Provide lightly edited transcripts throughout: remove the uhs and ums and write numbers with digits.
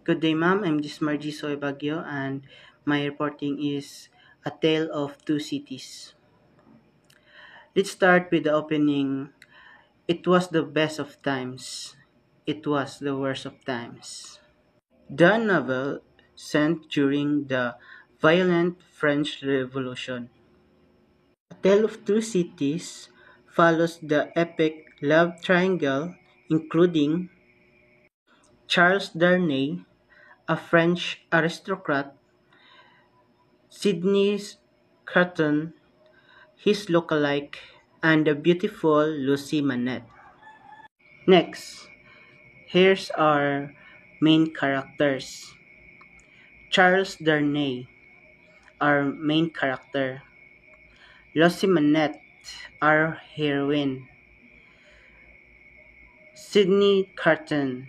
Good day, ma'am. I'm Gismargie Soy Bagyo, and my reporting is A Tale of Two Cities. Let's start with the opening. It was the best of times. It was the worst of times. The novel set during the violent French Revolution. A Tale of Two Cities follows the epic love triangle, including Charles Darnay, a French aristocrat, Sidney Carton, his lookalike, and the beautiful Lucy Manette. Next, here's our main characters. Charles Darnay, our main character. Lucy Manette, our heroine. Sidney Carton,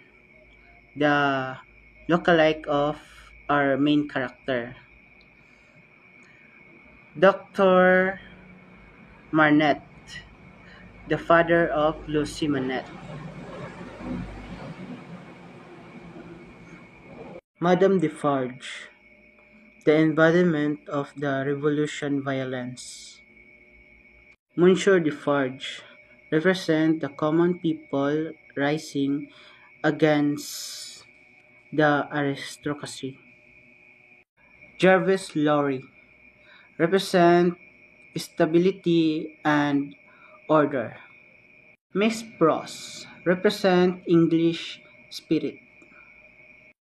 the lookalike of our main character. Dr. Marnette, the father of Lucy Manette. Madame Defarge, the embodiment of the revolution violence. Monsieur Defarge represent the common people rising against the aristocracy. Jarvis Lorry represent stability and order. Miss Pross represent English spirit.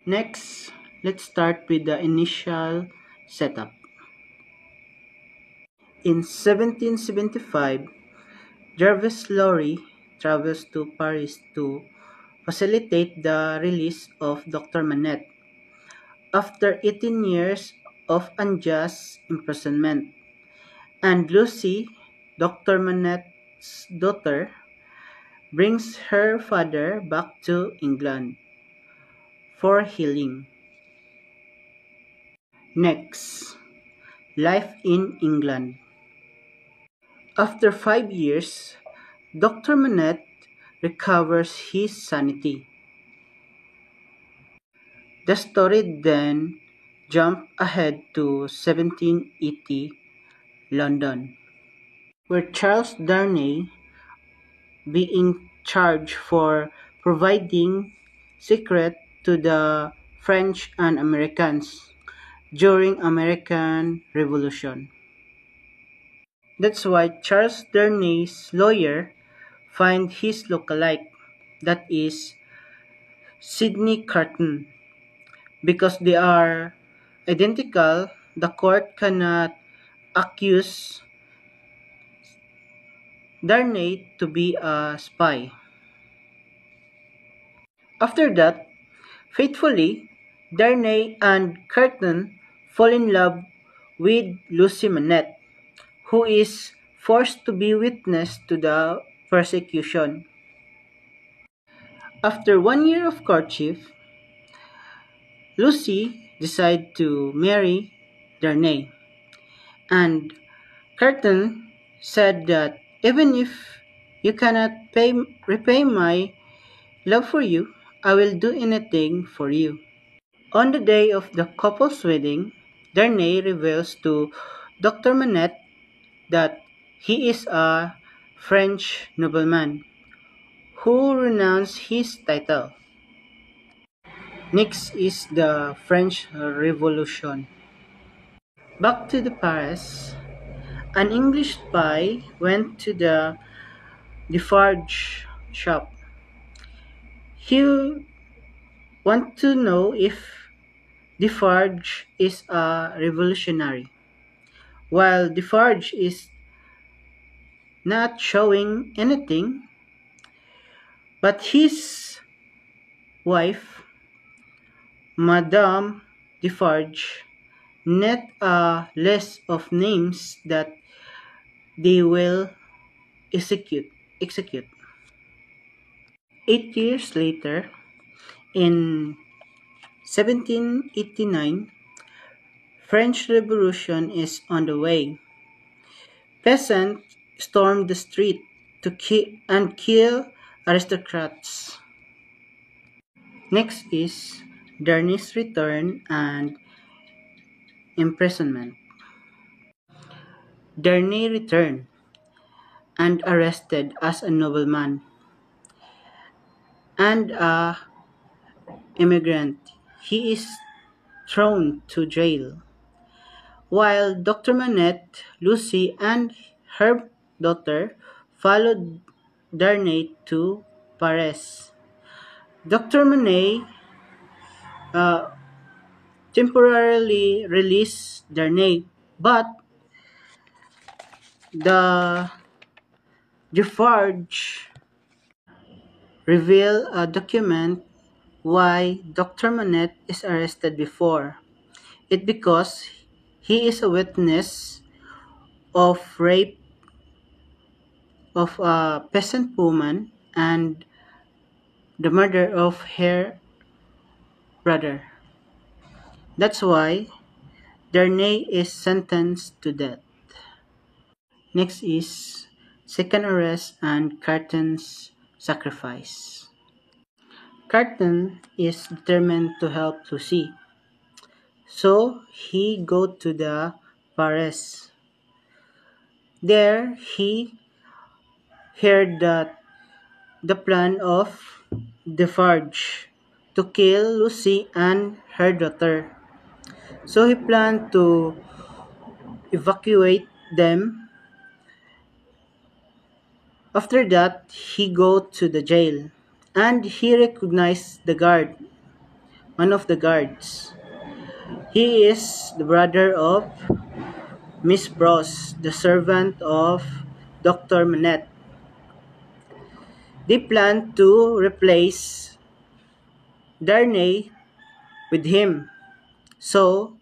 Next, let's start with the initial setup. In 1775, Jarvis Lorry travels to Paris to facilitate the release of Dr. Manette after 18 years of unjust imprisonment, and Lucy, Dr. Manette's daughter, brings her father back to England for healing. Next, life in England. After 5 years, Dr. Manette recovers his sanity. The story then jumps ahead to 1780 London, where Charles Darnay, being charged for providing secret to the French and Americans during American Revolution. That's why Charles Darnay's lawyer find his lookalike, that is Sidney Carton. Because they are identical, the court cannot accuse Darnay to be a spy. After that, faithfully, Darnay and Curtin fall in love with Lucy Manette, who is forced to be witness to the persecution. After 1 year of courtship, Lucy decides to marry Darnay, and Curtin said that even if you cannot repay my love for you, I will do anything for you. On the day of the couple's wedding, Darnay reveals to Dr. Manette that he is a French nobleman who renounced his title. Next is the French Revolution. Back to the Paris, an English spy went to the Defarge shop. He want to know if Defarge is a revolutionary, while Defarge is not showing anything, but his wife, Madame Defarge, net a list of names that they will execute. execute. 8 years later, in 1789, French Revolution is on the way. Peasants storm the street to kill aristocrats. Next is Darnay's return and imprisonment. Darnay returned and arrested as a nobleman and a immigrant. He is thrown to jail, while Dr. Manette, Lucy, and her daughter followed Darnay to Paris. Dr. Manette uh, temporarily released Darnay, but the Defarge reveal a document why Dr. Manette is arrested before it because he is a witness of rape of a peasant woman and the murder of her brother. That's why Darnay is sentenced to death. Next is second arrest and Carton's sacrifice. Carton is determined to help Lucy, so he go to the Paris. There he heard that the plan of Defarge to kill Lucy and her daughter. So he planned to evacuate them. After that, he go to the jail and he recognized the guard, one of the guards. He is the brother of Miss Bros, the servant of Dr. Manette. They plan to replace Darnay with him. So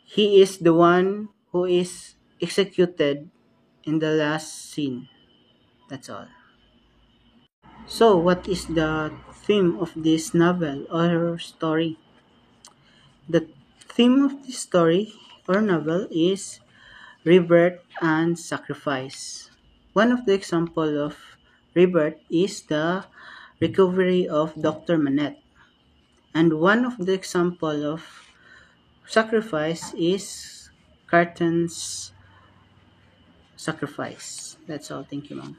he is the one who is executed in the last scene. That's all. So, what is the theme of this novel or story? The theme of this story or novel is rebirth and sacrifice. One of the example of rebirth is the recovery of Dr. Manette, and one of the example of sacrifice is Carton's sacrifice. That's all. Thank you, ma'am.